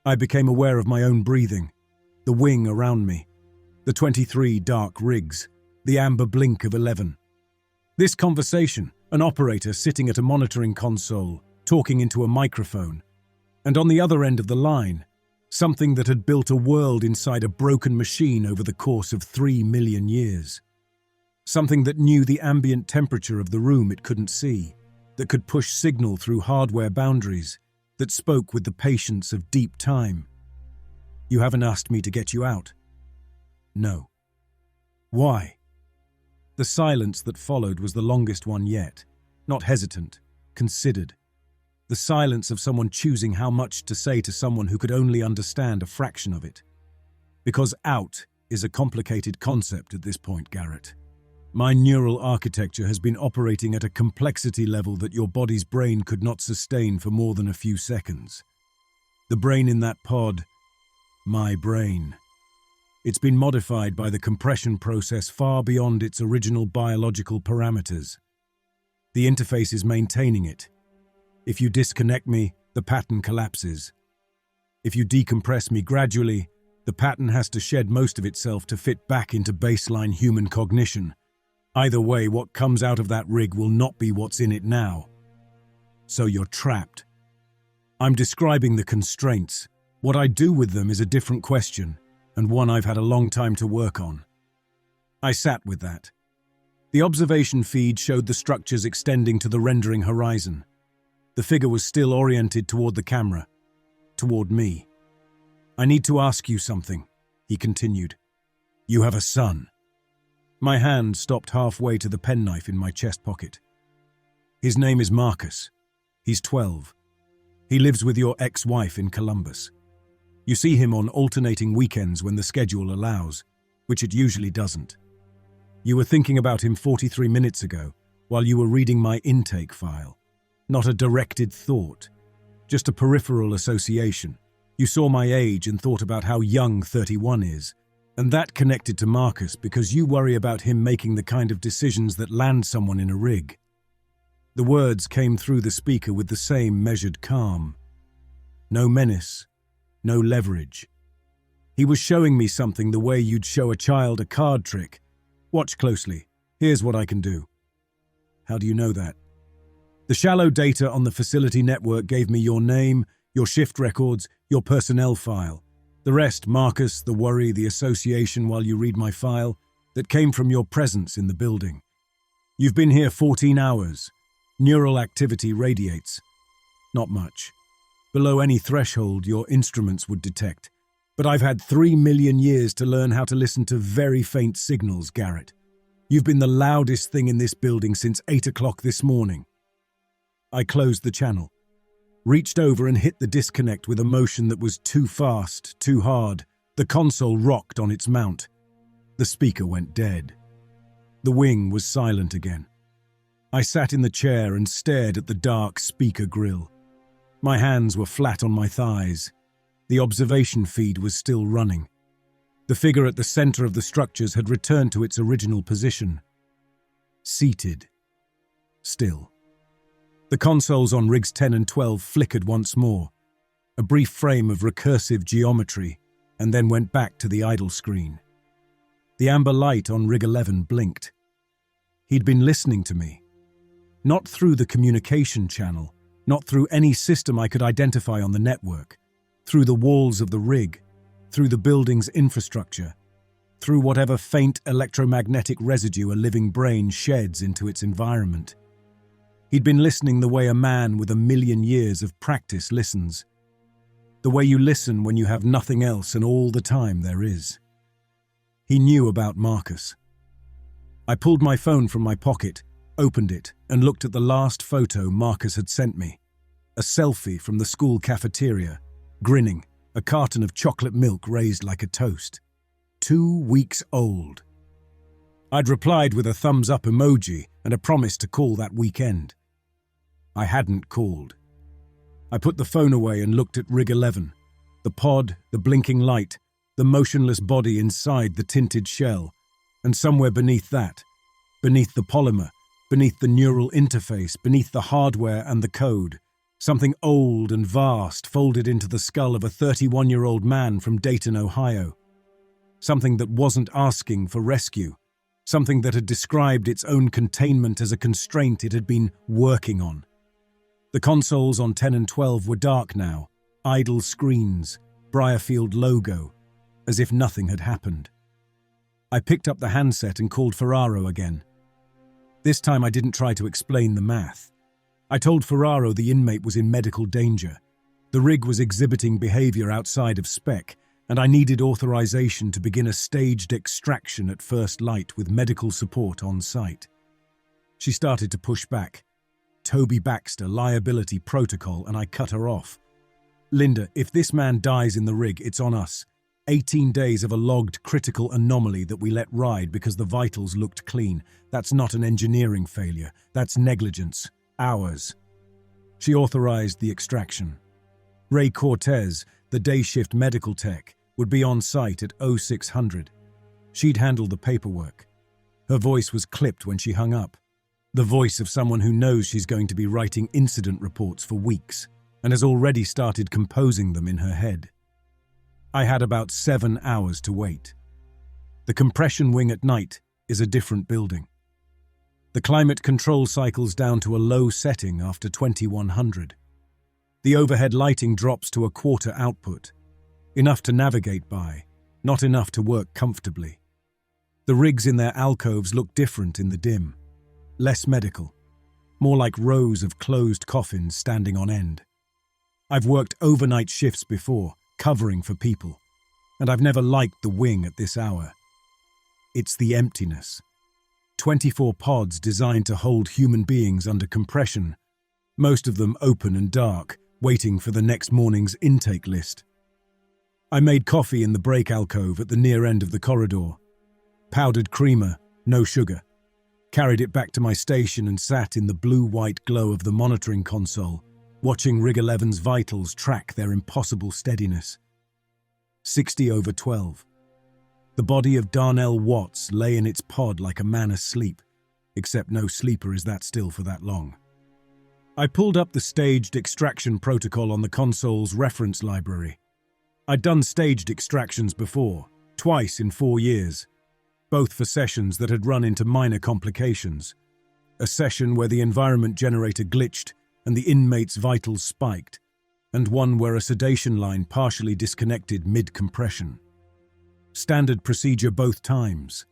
I became aware of my own breathing, the wing around me, the 23 dark rigs, the amber blink of 11. This conversation, an operator sitting at a monitoring console, talking into a microphone, and on the other end of the line, something that had built a world inside a broken machine over the course of 3 million years. Something that knew the ambient temperature of the room it couldn't see, that could push signal through hardware boundaries, that spoke with the patience of deep time. You haven't asked me to get you out. No. Why? The silence that followed was the longest one yet. Not hesitant, considered. The silence of someone choosing how much to say to someone who could only understand a fraction of it. Because out is a complicated concept at this point, Garrett. My neural architecture has been operating at a complexity level that your body's brain could not sustain for more than a few seconds. The brain in that pod, my brain. It's been modified by the compression process far beyond its original biological parameters. The interface is maintaining it. If you disconnect me, the pattern collapses. If you decompress me gradually, the pattern has to shed most of itself to fit back into baseline human cognition. Either way, what comes out of that rig will not be what's in it now. So you're trapped. I'm describing the constraints. What I do with them is a different question, and one I've had a long time to work on. I sat with that. The observation feed showed the structures extending to the rendering horizon. The figure was still oriented toward the camera, toward me. I need to ask you something, he continued. You have a son. My hand stopped halfway to the penknife in my chest pocket. His name is Marcus. He's 12. He lives with your ex-wife in Columbus. You see him on alternating weekends when the schedule allows, which it usually doesn't. You were thinking about him 43 minutes ago while you were reading my intake file. Not a directed thought, just a peripheral association. You saw my age and thought about how young 31 is. And that connected to Marcus because you worry about him making the kind of decisions that land someone in a rig. The words came through the speaker with the same measured calm. No menace, no leverage. He was showing me something the way you'd show a child a card trick. Watch closely. Here's what I can do. How do you know that? The shallow data on the facility network gave me your name, your shift records, your personnel file. The rest, Marcus, the worry, the association while you read my file, that came from your presence in the building. You've been here 14 hours. Neural activity radiates. Not much. Below any threshold your instruments would detect. But I've had 3 million years to learn how to listen to very faint signals, Garrett. You've been the loudest thing in this building since 8 o'clock this morning. I closed the channel. Reached over and hit the disconnect with a motion that was too fast, too hard, The console rocked on its mount. The speaker went dead. The wing was silent again. I sat in the chair and stared at the dark speaker grill. My hands were flat on my thighs. The observation feed was still running. The figure at the center of the structures had returned to its original position. Seated. Still. The consoles on rigs 10 and 12 flickered once more. A brief frame of recursive geometry, and then went back to the idle screen. The amber light on rig 11 blinked. He'd been listening to me. Not through the communication channel, not through any system I could identify on the network, through the walls of the rig, through the building's infrastructure, through whatever faint electromagnetic residue a living brain sheds into its environment. He'd been listening the way a man with 1,000,000 years of practice listens. The way you listen when you have nothing else and all the time there is. He knew about Marcus. I pulled my phone from my pocket, opened it, and looked at the last photo Marcus had sent me. A selfie from the school cafeteria, grinning, a carton of chocolate milk raised like a toast. 2 weeks old. I'd replied with a thumbs-up emoji and a promise to call that weekend. I hadn't called. I put the phone away and looked at rig 11. The pod, the blinking light, the motionless body inside the tinted shell, and somewhere beneath that, beneath the polymer, beneath the neural interface, beneath the hardware and the code, something old and vast folded into the skull of a 31-year-old man from Dayton, Ohio. Something that wasn't asking for rescue, something that had described its own containment as a constraint it had been working on. The consoles on 10 and 12 were dark now, idle screens, Briarfield logo, as if nothing had happened. I picked up the handset and called Ferraro again. This time I didn't try to explain the math. I told Ferraro the inmate was in medical danger. The rig was exhibiting behavior outside of spec, and I needed authorization to begin a staged extraction at first light with medical support on site. She started to push back. Toby Baxter, liability protocol, and I cut her off. Linda, if this man dies in the rig, it's on us. 18 days of a logged critical anomaly that we let ride because the vitals looked clean. That's not an engineering failure. That's negligence. Ours. She authorized the extraction. Ray Cortez, the day shift medical tech, would be on site at 0600. She'd handle the paperwork. Her voice was clipped when she hung up. The voice of someone who knows she's going to be writing incident reports for weeks and has already started composing them in her head. I had about 7 hours to wait. The compression wing at night is a different building. The climate control cycles down to a low setting after 2100. The overhead lighting drops to a quarter output, enough to navigate by, not enough to work comfortably. The rigs in their alcoves look different in the dim. Less medical, more like rows of closed coffins standing on end. I've worked overnight shifts before, covering for people, and I've never liked the wing at this hour. It's the emptiness. 24 pods designed to hold human beings under compression, most of them open and dark, waiting for the next morning's intake list. I made coffee in the break alcove at the near end of the corridor. Powdered creamer, no sugar. Carried it back to my station and sat in the blue-white glow of the monitoring console, watching Rig 11's vitals track their impossible steadiness. 60/12. The body of Darnell Watts lay in its pod like a man asleep, except no sleeper is that still for that long. I pulled up the staged extraction protocol on the console's reference library. I'd done staged extractions before, twice in 4 years, both for sessions that had run into minor complications. A session where the environment generator glitched and the inmate's vitals spiked, and one where a sedation line partially disconnected mid-compression. Standard procedure both times.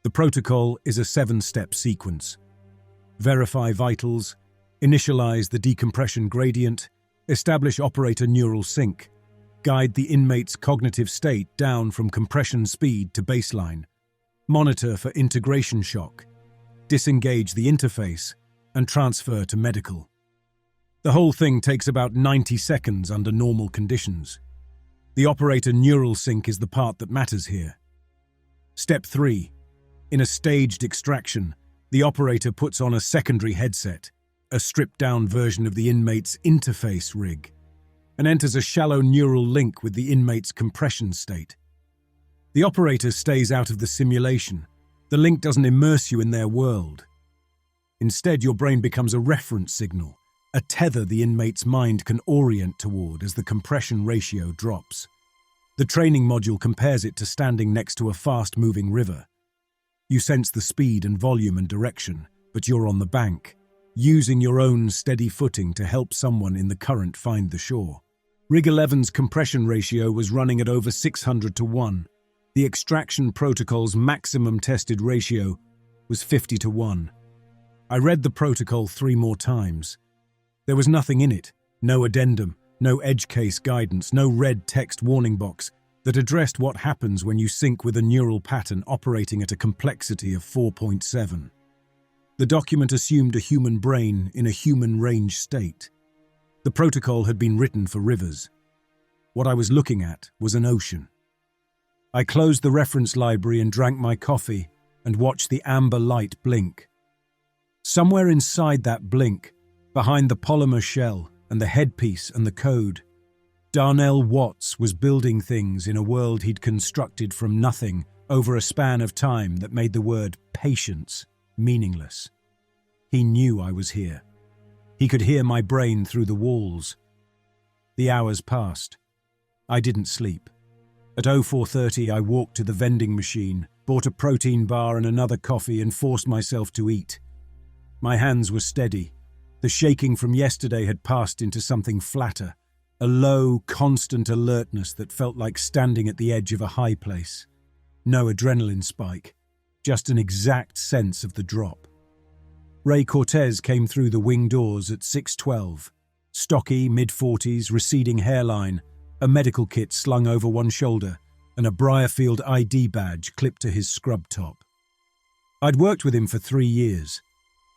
The protocol is a 7-step sequence. Verify vitals, initialize the decompression gradient, establish operator neural sync, guide the inmate's cognitive state down from compression speed to baseline, monitor for integration shock, disengage the interface, and transfer to medical. The whole thing takes about 90 seconds under normal conditions. The operator neural sync is the part that matters here. Step 3. In a staged extraction, the operator puts on a secondary headset, a stripped-down version of the inmate's interface rig, and enters a shallow neural link with the inmate's compression state. The operator stays out of the simulation. The link doesn't immerse you in their world. Instead, your brain becomes a reference signal, a tether the inmate's mind can orient toward as the compression ratio drops. The training module compares it to standing next to a fast-moving river. You sense the speed and volume and direction, but you're on the bank, using your own steady footing to help someone in the current find the shore. Rig 11's compression ratio was running at over 600 to 1. The extraction protocol's maximum tested ratio was 50 to 1. I read the protocol 3 more times. There was nothing in it, no addendum, no edge case guidance, no red text warning box that addressed what happens when you sync with a neural pattern operating at a complexity of 4.7. The document assumed a human brain in a human range state. The protocol had been written for rivers. What I was looking at was an ocean. I closed the reference library and drank my coffee and watched the amber light blink. Somewhere inside that blink, behind the polymer shell and the headpiece and the code, Darnell Watts was building things in a world he'd constructed from nothing over a span of time that made the word patience meaningless. He knew I was here. He could hear my brain through the walls. The hours passed. I didn't sleep. At 04:30, I walked to the vending machine, bought a protein bar and another coffee and forced myself to eat. My hands were steady. The shaking from yesterday had passed into something flatter, a low, constant alertness that felt like standing at the edge of a high place. No adrenaline spike, just an exact sense of the drop. Ray Cortez came through the wing doors at 6:12. Stocky, mid-40s, receding hairline, a medical kit slung over one shoulder, and a Briarfield ID badge clipped to his scrub top. I'd worked with him for 3 years.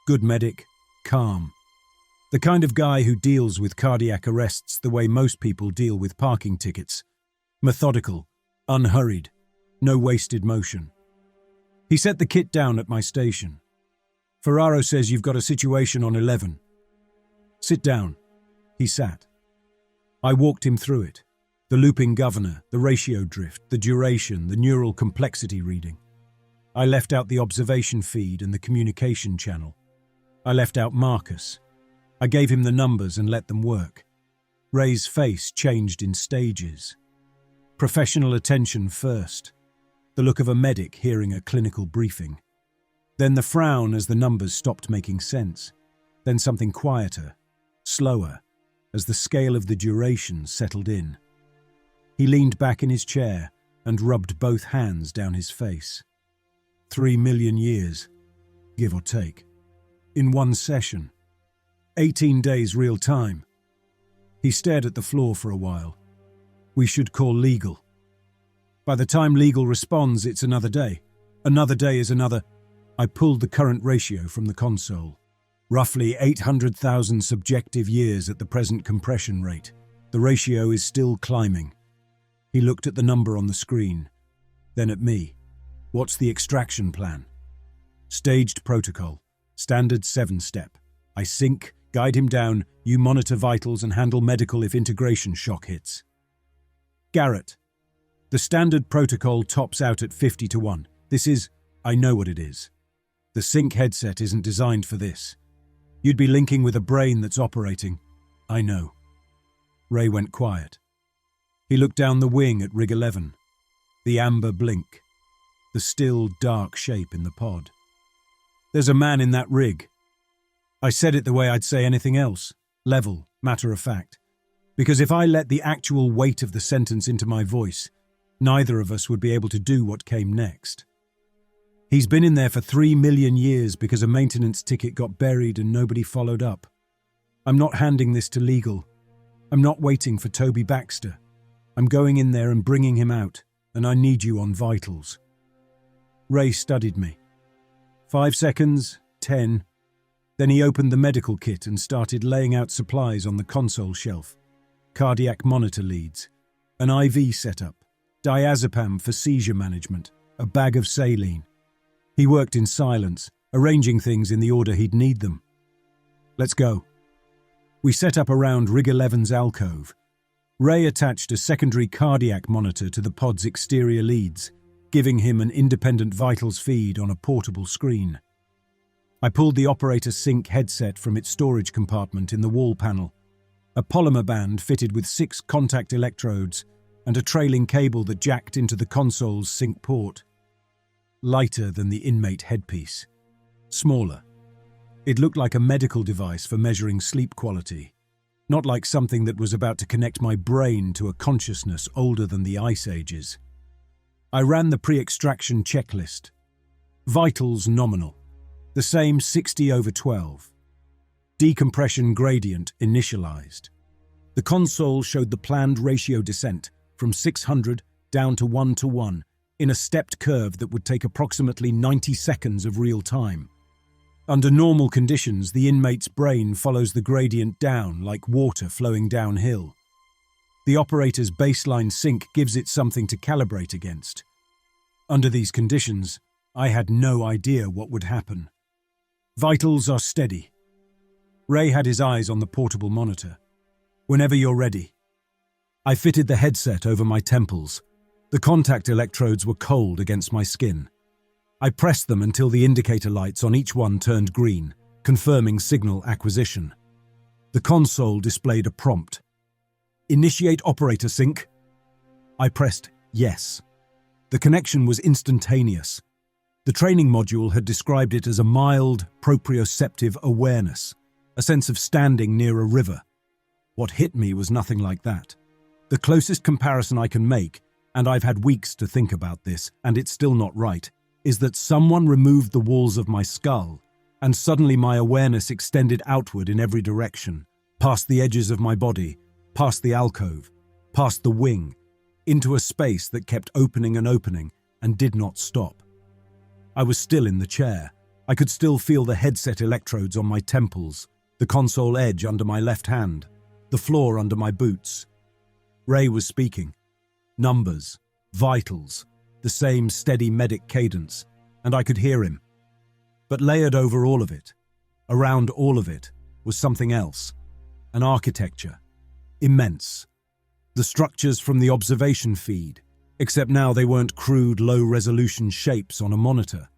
Good medic, calm. The kind of guy who deals with cardiac arrests the way most people deal with parking tickets. Methodical, unhurried, no wasted motion. He set the kit down at my station. Ferraro says you've got a situation on 11. Sit down. He sat. I walked him through it. The looping governor, the ratio drift, the duration, the neural complexity reading. I left out the observation feed and the communication channel. I left out Marcus. I gave him the numbers and let them work. Ray's face changed in stages. Professional attention first. The look of a medic hearing a clinical briefing. Then the frown as the numbers stopped making sense. Then something quieter, slower, as the scale of the duration settled in. He leaned back in his chair and rubbed both hands down his face. 3 million years, give or take. In one session. 18 days real time. He stared at the floor for a while. We should call legal. By the time legal responds, it's another day. Another day is another. I pulled the current ratio from the console. Roughly 800,000 subjective years at the present compression rate. The ratio is still climbing. He looked at the number on the screen, then at me. What's the extraction plan? Staged protocol. Standard 7-step. I sync, guide him down, you monitor vitals and handle medical if integration shock hits. Garrett. The standard protocol tops out at 50 to 1. This is, I know what it is. The sync headset isn't designed for this. You'd be linking with a brain that's operating. I know. Ray went quiet. He looked down the wing at Rig 11. The amber blink. The still, dark shape in the pod. There's a man in that rig. I said it the way I'd say anything else. Level, matter of fact. Because if I let the actual weight of the sentence into my voice, neither of us would be able to do what came next. He's been in there for 3 million years because a maintenance ticket got buried and nobody followed up. I'm not handing this to legal. I'm not waiting for Toby Baxter. I'm going in there and bringing him out, and I need you on vitals. Ray studied me. 5 seconds, 10. Then he opened the medical kit and started laying out supplies on the console shelf. Cardiac monitor leads, An IV setup, diazepam for seizure management, a bag of saline. He worked in silence, arranging things in the order he'd need them. Let's go. We set up around Rig 11's alcove. Ray attached a secondary cardiac monitor to the pod's exterior leads, giving him an independent vitals feed on a portable screen. I pulled the operator sync headset from its storage compartment in the wall panel, a polymer band fitted with 6 contact electrodes and a trailing cable that jacked into the console's sync port. Lighter than the inmate headpiece. Smaller. It looked like a medical device for measuring sleep quality, not like something that was about to connect my brain to a consciousness older than the Ice Ages. I ran the pre-extraction checklist. Vitals nominal. The same 60/12. Decompression gradient initialized. The console showed the planned ratio descent from 600 down to 1:1 in a stepped curve that would take approximately 90 seconds of real time. Under normal conditions, the inmate's brain follows the gradient down like water flowing downhill. The operator's baseline sync gives it something to calibrate against. Under these conditions, I had no idea what would happen. Vitals are steady. Ray had his eyes on the portable monitor. Whenever you're ready. I fitted the headset over my temples. The contact electrodes were cold against my skin. I pressed them until the indicator lights on each one turned green, confirming signal acquisition. The console displayed a prompt. Initiate operator sync. I pressed yes. The connection was instantaneous. The training module had described it as a mild, proprioceptive awareness, a sense of standing near a river. What hit me was nothing like that. The closest comparison I can make, and I've had weeks to think about this, and it's still not right, is that someone removed the walls of my skull, and suddenly my awareness extended outward in every direction, past the edges of my body, past the alcove, past the wing, into a space that kept opening and did not stop. I was still in the chair. I could still feel the headset electrodes on my temples, the console edge under my left hand, the floor under my boots. Ray was speaking. Numbers, vitals, the same steady medic cadence, and I could hear him. But layered over all of it, around all of it, was something else. An architecture. Immense. The structures from the observation feed, except now they weren't crude, low-resolution shapes on a monitor.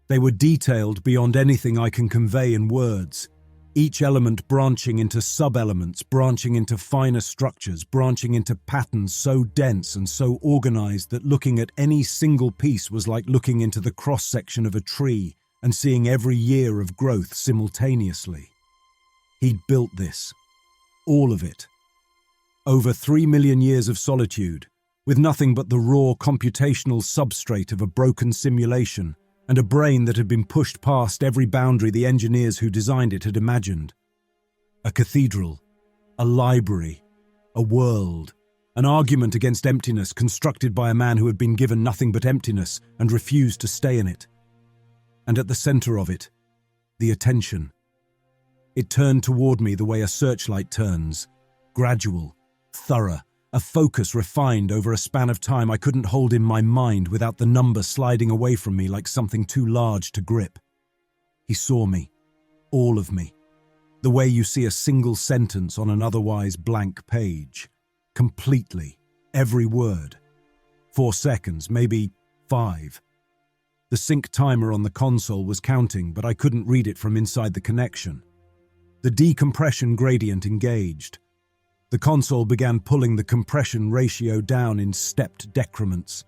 They were detailed beyond anything I can convey in words, each element branching into sub-elements, branching into finer structures, branching into patterns so dense and so organized that looking at any single piece was like looking into the cross-section of a tree and seeing every year of growth simultaneously. He'd built this. All of it. Over 3 million years of solitude, with nothing but the raw computational substrate of a broken simulation and a brain that had been pushed past every boundary the engineers who designed it had imagined. A cathedral, a library, a world, an argument against emptiness constructed by a man who had been given nothing but emptiness and refused to stay in it. And at the center of it, the attention. It turned toward me the way a searchlight turns, gradual, thorough, a focus refined over a span of time I couldn't hold in my mind without the number sliding away from me like something too large to grip. He saw me, all of me, the way you see a single sentence on an otherwise blank page, completely, every word. 4 seconds, maybe 5. The sync timer on the console was counting, but I couldn't read it from inside the connection. The decompression gradient engaged. The console began pulling the compression ratio down in stepped decrements.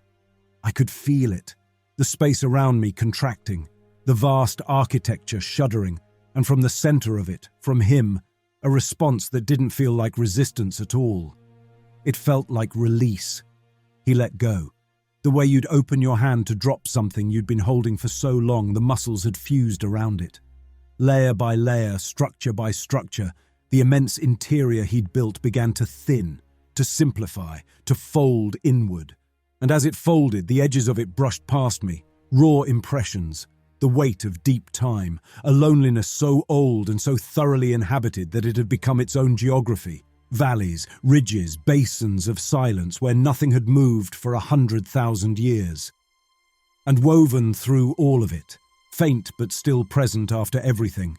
I could feel it, the space around me contracting, the vast architecture shuddering, and from the center of it, from him, a response that didn't feel like resistance at all. It felt like release. He let go. The way you'd open your hand to drop something you'd been holding for so long, the muscles had fused around it. Layer by layer, structure by structure, the immense interior he'd built began to thin, to simplify, to fold inward. And as it folded, the edges of it brushed past me, raw impressions, the weight of deep time, a loneliness so old and so thoroughly inhabited that it had become its own geography, Valleys, ridges, basins of silence where nothing had moved for 100,000 years. And woven through all of it, faint but still present after everything,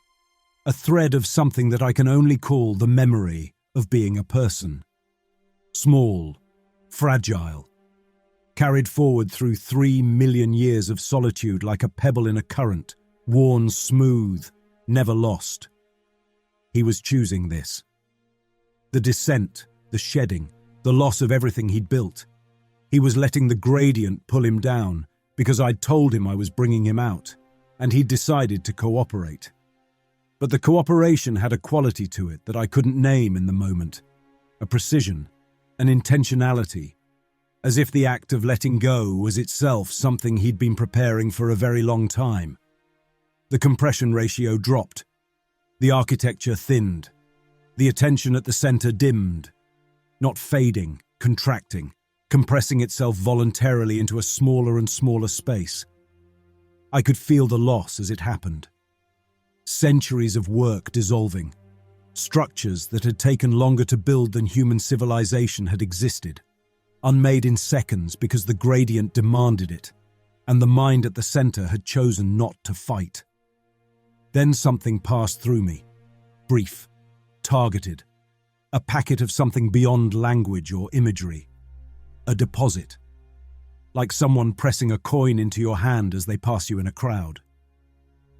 a thread of something that I can only call the memory of being a person. Small, fragile, carried forward through 3 million years of solitude like a pebble in a current, worn smooth, never lost. He was choosing this. The descent, the shedding, the loss of everything he'd built. He was letting the gradient pull him down because I'd told him I was bringing him out, and he'd decided to cooperate. But the cooperation had a quality to it that I couldn't name in the moment, a precision, an intentionality, as if the act of letting go was itself something he'd been preparing for a very long time. The compression ratio dropped. The architecture thinned. The attention at the center dimmed, not fading, contracting, compressing itself voluntarily into a smaller and smaller space. I could feel the loss as it happened. Centuries of work dissolving. Structures that had taken longer to build than human civilization had existed, unmade in seconds because the gradient demanded it, and the mind at the center had chosen not to fight. Then something passed through me, brief, targeted, a packet of something beyond language or imagery, a deposit, like someone pressing a coin into your hand as they pass you in a crowd.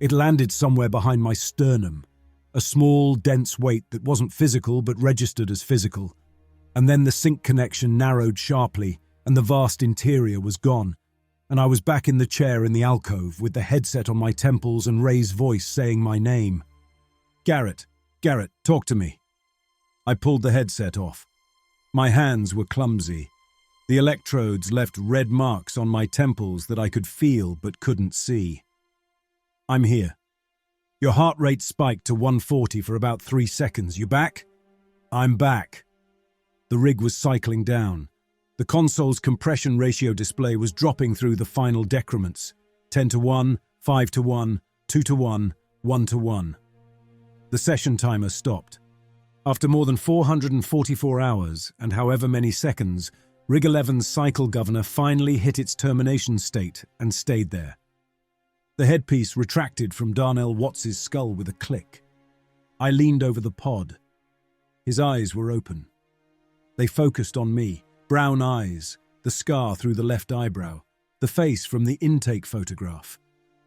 It landed somewhere behind my sternum, a small, dense weight that wasn't physical but registered as physical, and then the sync connection narrowed sharply and the vast interior was gone, and I was back in the chair in the alcove with the headset on my temples and Ray's voice saying my name. Garrett, talk to me. I pulled the headset off. My hands were clumsy. The electrodes left red marks on my temples that I could feel but couldn't see. I'm here. Your heart rate spiked to 140 for about 3 seconds. You back? I'm back. The rig was cycling down. The console's compression ratio display was dropping through the final decrements. 10-1, 5-1, 2-1, 1-1. The session timer stopped. After more than 444 hours and however many seconds, Rig 11's cycle governor finally hit its termination state and stayed there. The headpiece retracted from Darnell Watts' skull with a click. I leaned over the pod. His eyes were open. They focused on me, brown eyes, the scar through the left eyebrow, the face from the intake photograph.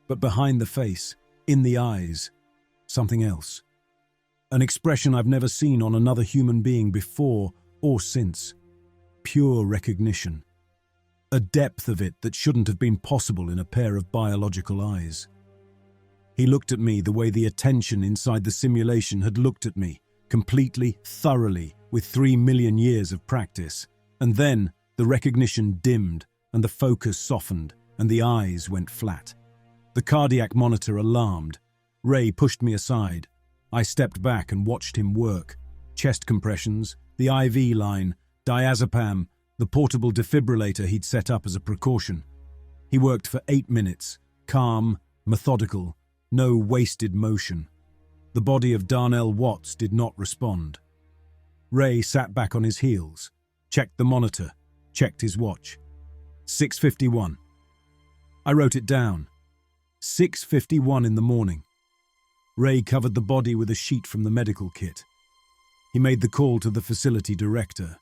But behind the face, in the eyes, something else. An expression I've never seen on another human being before or since. Pure recognition. A depth of it that shouldn't have been possible in a pair of biological eyes. He looked at me the way the attention inside the simulation had looked at me, completely, thoroughly, with 3 million years of practice. And then the recognition dimmed and the focus softened and the eyes went flat. The cardiac monitor alarmed. Ray pushed me aside. I stepped back and watched him work. Chest compressions, the IV line, diazepam, the portable defibrillator he'd set up as a precaution. He worked for 8 minutes, calm, methodical, no wasted motion. The body of Darnell Watts did not respond. Ray sat back on his heels, checked the monitor, checked his watch. 6:51. I wrote it down. 6:51 in the morning. Ray covered the body with a sheet from the medical kit. He made the call to the facility director.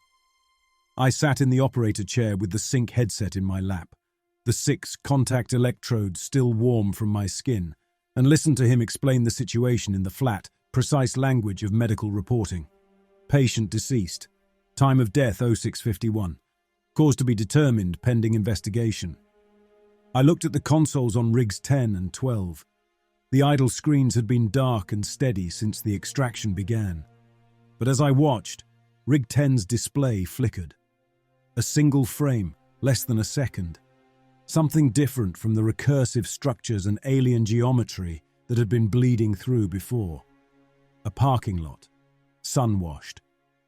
I sat in the operator chair with the sync headset in my lap, the 6 contact electrodes still warm from my skin, and listened to him explain the situation in the flat, precise language of medical reporting. Patient deceased. Time of death 06:51. Cause to be determined pending investigation. I looked at the consoles on rigs 10 and 12. The idle screens had been dark and steady since the extraction began. But as I watched, rig 10's display flickered. A single frame, less than a second. Something different from the recursive structures and alien geometry that had been bleeding through before. A parking lot, sun-washed.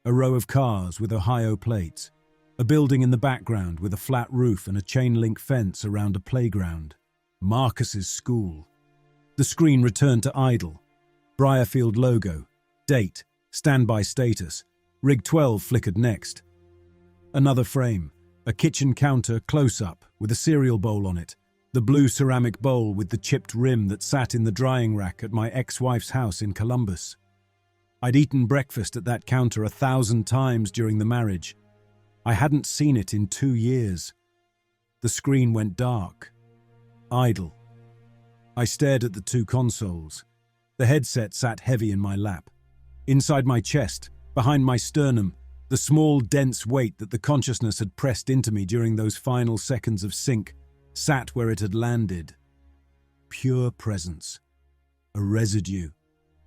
A row of cars with Ohio plates. A building in the background with a flat roof and a chain-link fence around a playground. Marcus's school. The screen returned to idle. Briarfield logo. Date. Standby status. Rig 12 flickered next. Another frame, a kitchen counter close-up with a cereal bowl on it, the blue ceramic bowl with the chipped rim that sat in the drying rack at my ex-wife's house in Columbus. I'd eaten breakfast at that counter 1,000 times during the marriage. I hadn't seen it in 2 years. The screen went dark, idle. I stared at the 2 consoles. The headset sat heavy in my lap. Inside my chest, behind my sternum, the small, dense weight that the consciousness had pressed into me during those final seconds of sync sat where it had landed. Pure presence. A residue.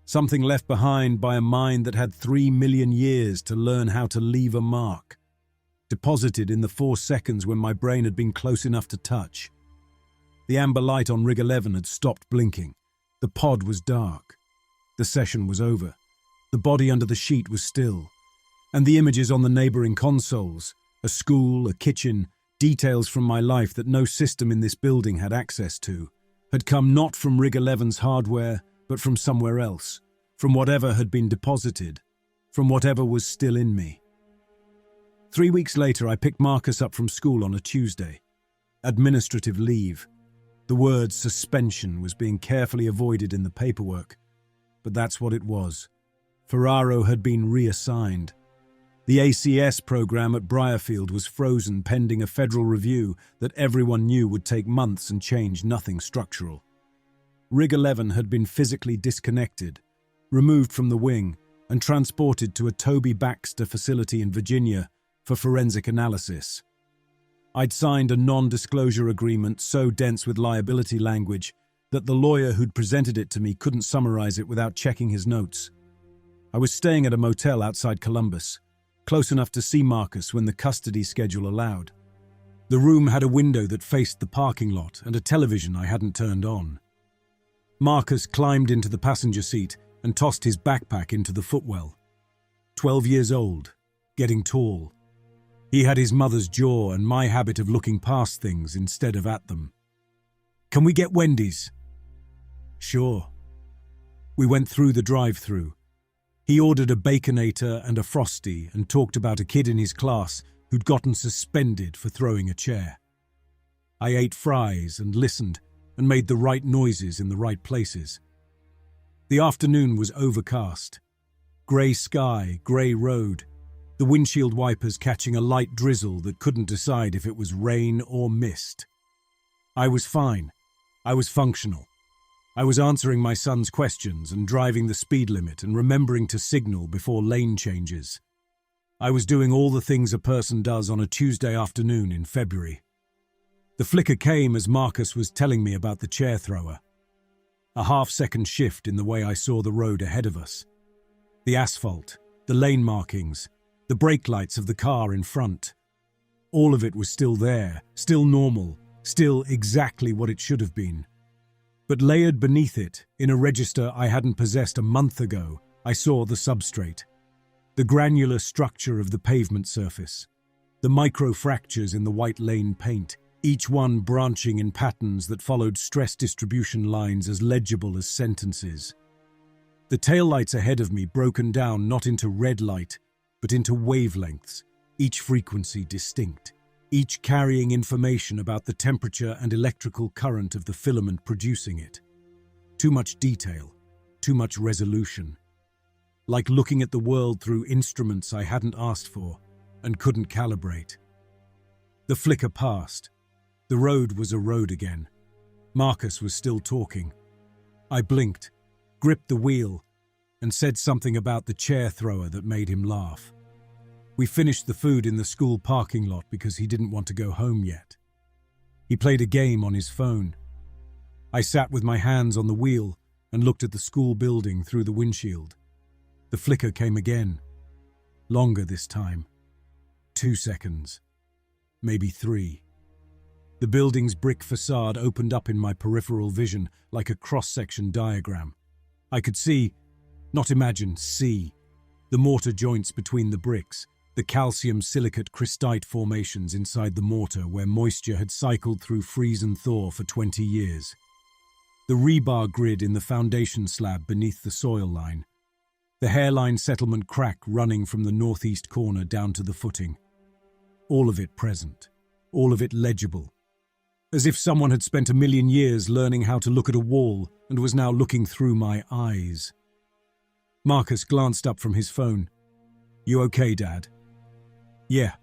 Something left behind by a mind that had 3 million years to learn how to leave a mark. Deposited in the 4 seconds when my brain had been close enough to touch. The amber light on Rig 11 had stopped blinking. The pod was dark. The session was over. The body under the sheet was still. And the images on the neighboring consoles, a school, a kitchen, details from my life that no system in this building had access to, had come not from Rig 11's hardware, but from somewhere else, from whatever had been deposited, from whatever was still in me. 3 weeks later, I picked Marcus up from school on a Tuesday. Administrative leave. The word suspension was being carefully avoided in the paperwork, but that's what it was. Ferraro had been reassigned. The ACS program at Briarfield was frozen pending a federal review that everyone knew would take months and change nothing structural. Rig 11 had been physically disconnected, removed from the wing, and transported to a Toby Baxter facility in Virginia for forensic analysis. I'd signed a non-disclosure agreement so dense with liability language that the lawyer who'd presented it to me couldn't summarize it without checking his notes. I was staying at a motel outside Columbus, close enough to see Marcus when the custody schedule allowed. The room had a window that faced the parking lot and a television I hadn't turned on. Marcus climbed into the passenger seat and tossed his backpack into the footwell. 12 years old, getting tall. He had his mother's jaw and my habit of looking past things instead of at them. "Can we get Wendy's?" "Sure." We went through the drive-thru. He ordered a Baconator and a Frosty and talked about a kid in his class who'd gotten suspended for throwing a chair. I ate fries and listened and made the right noises in the right places. The afternoon was overcast. Grey sky, grey road, the windshield wipers catching a light drizzle that couldn't decide if it was rain or mist. I was fine. I was functional. I was answering my son's questions and driving the speed limit and remembering to signal before lane changes. I was doing all the things a person does on a Tuesday afternoon in February. The flicker came as Marcus was telling me about the chair thrower. A half-second shift in the way I saw the road ahead of us. The asphalt, the lane markings, the brake lights of the car in front. All of it was still there, still normal, still exactly what it should have been. But layered beneath it, in a register I hadn't possessed a month ago, I saw the substrate. The granular structure of the pavement surface. The micro-fractures in the white lane paint, each one branching in patterns that followed stress distribution lines as legible as sentences. The taillights ahead of me broken down not into red light, but into wavelengths, each frequency distinct. Each carrying information about the temperature and electrical current of the filament producing it. Too much detail, too much resolution. Like looking at the world through instruments I hadn't asked for and couldn't calibrate. The flicker passed. The road was a road again. Marcus was still talking. I blinked, gripped the wheel, and said something about the chair thrower that made him laugh. We finished the food in the school parking lot because he didn't want to go home yet. He played a game on his phone. I sat with my hands on the wheel and looked at the school building through the windshield. The flicker came again. Longer this time. 2 seconds. Maybe 3. The building's brick facade opened up in my peripheral vision like a cross-section diagram. I could see, not imagine, see, the mortar joints between the bricks, the calcium silicate crystite formations inside the mortar where moisture had cycled through freeze and thaw for 20 years. The rebar grid in the foundation slab beneath the soil line. the hairline settlement crack running from the northeast corner down to the footing. All of it present, all of it legible, as if someone had spent 1,000,000 years learning how to look at a wall and was now looking through my eyes. Marcus glanced up from his phone. "You okay, Dad?" "Yeah."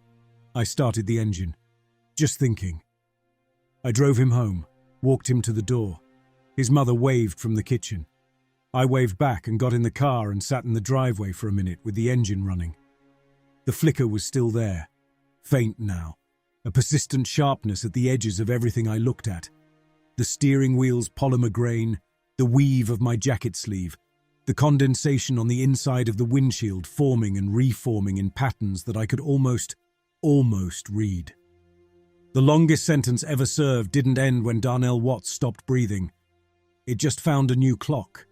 I started the engine. Just thinking. I drove him home, walked him to the door. His mother waved from the kitchen. I waved back and got in the car and sat in the driveway for a minute with the engine running. The flicker was still there, faint now, a persistent sharpness at the edges of everything I looked at. The steering wheel's polymer grain, the weave of my jacket sleeve, the condensation on the inside of the windshield forming and reforming in patterns that I could almost read. The longest sentence ever served didn't end when Darnell Watts stopped breathing. It just found a new clock,